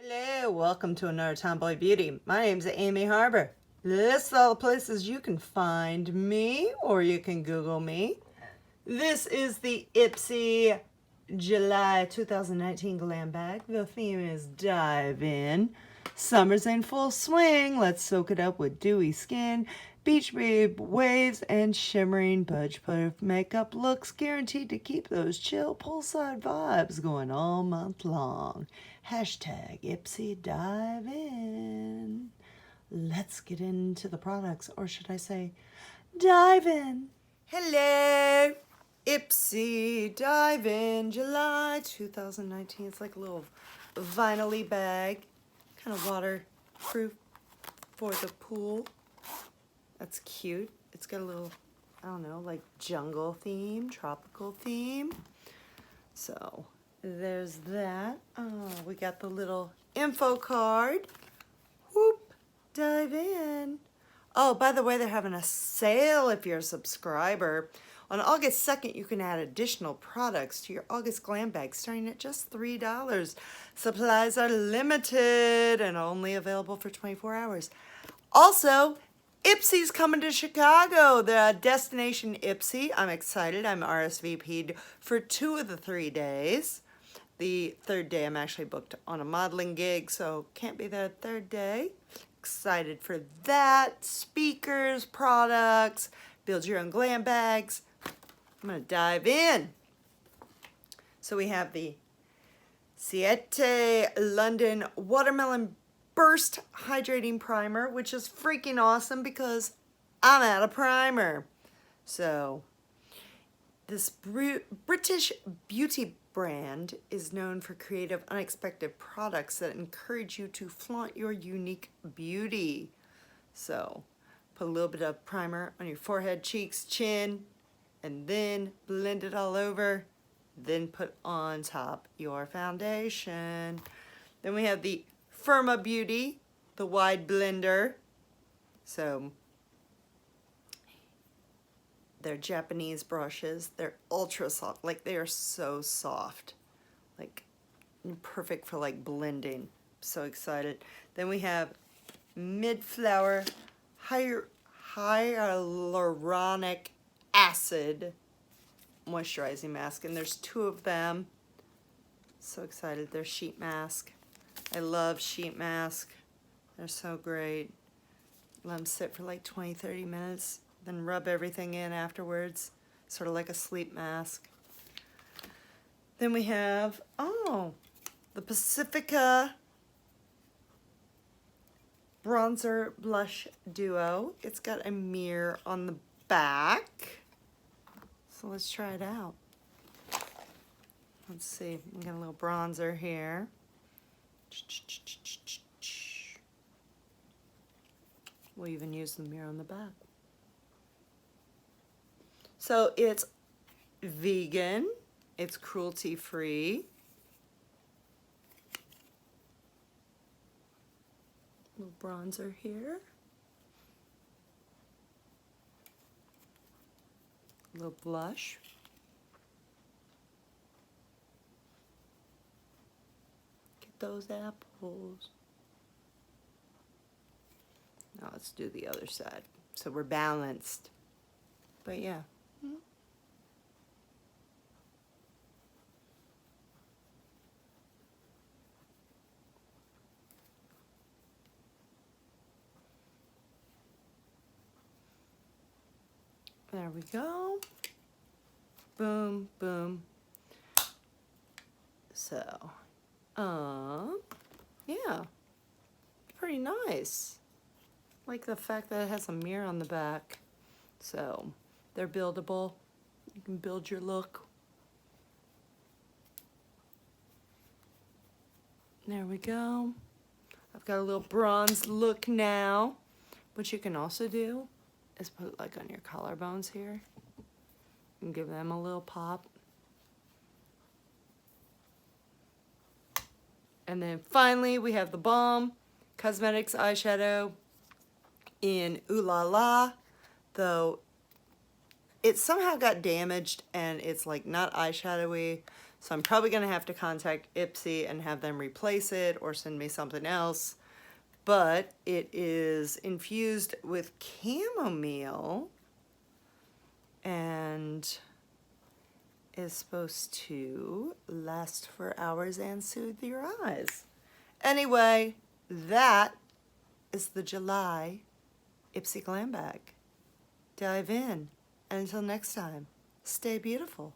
Hello, welcome to another Tomboy Beauty. My name's Amy Harber. This is all the places you can find me, or you can Google me. This is the Ipsy July 2019 Glam Bag. The theme is Dive In. Summer's in full swing. Let's soak it up with dewy skin, beach babe waves, and shimmering budge puff makeup looks guaranteed to keep those chill poolside vibes going all month long. Hashtag Ipsy Dive In. Let's get into the products, or should I say, dive in. Hello, Ipsy Dive In July 2019. It's like a little vinyl-y bag, kind of waterproof for the pool. That's cute. It's got a little, I don't know, like jungle theme, tropical theme. So there's that. Oh, we got the little info card. Whoop, dive in. Oh, by the way, they're having a sale if you're a subscriber. On August 2nd, you can add additional products to your August glam bag starting at just $3. Supplies are limited and only available for 24 hours. Also, Ipsy's coming to Chicago, the destination Ipsy. I'm excited. I'm RSVP'd for 2 of the 3 days. The 3rd day I'm actually booked on a modeling gig, so can't be there the 3rd day. Excited for that. Speakers, products, build your own glam bags. I'm going to dive in. So we have the Ciate London Watermelon Burst Hydrating Primer, which is freaking awesome because I'm out of primer. So this British beauty brand is known for creative, unexpected products that encourage you to flaunt your unique beauty. So put a little bit of primer on your forehead, cheeks, chin, and then blend it all over. Then put on top your foundation. Then we have the Firma Beauty, the wide blender. So they're Japanese brushes. They're ultra soft. Like, they are so soft. Like, perfect for like blending. So excited. Then we have Midflower Hyaluronic Acid moisturizing mask, and there's 2 of them. So excited. They're sheet mask. I love sheet mask. They're so great. Let them sit for like 20-30 minutes, then rub everything in afterwards, sort of like a sleep mask. Then we have, the Pacifica Bronzer Blush Duo. It's got a mirror on the back. So let's try it out. Let's see, we got a little bronzer here. We'll even use the mirror on the back. So it's vegan, it's cruelty-free. Little bronzer here. A little blush. Get those apples. Now let's do the other side. So we're balanced. But yeah. There we go. Boom, boom. So, yeah, pretty nice. Like the fact that it has a mirror on the back. So, they're buildable. You can build your look. There we go. I've got a little bronze look now. What you can also do is put it like on your collarbones here and give them a little pop. And then finally we have the Balm Cosmetics eyeshadow in Ooh La La, though it somehow got damaged and it's like not eyeshadowy, So I'm probably going to have to contact Ipsy and have them replace it or send me something else. But it is infused with chamomile and is supposed to last for hours and soothe your eyes. Anyway, that is the July Ipsy Glam Bag. Dive in. And until next time, stay beautiful.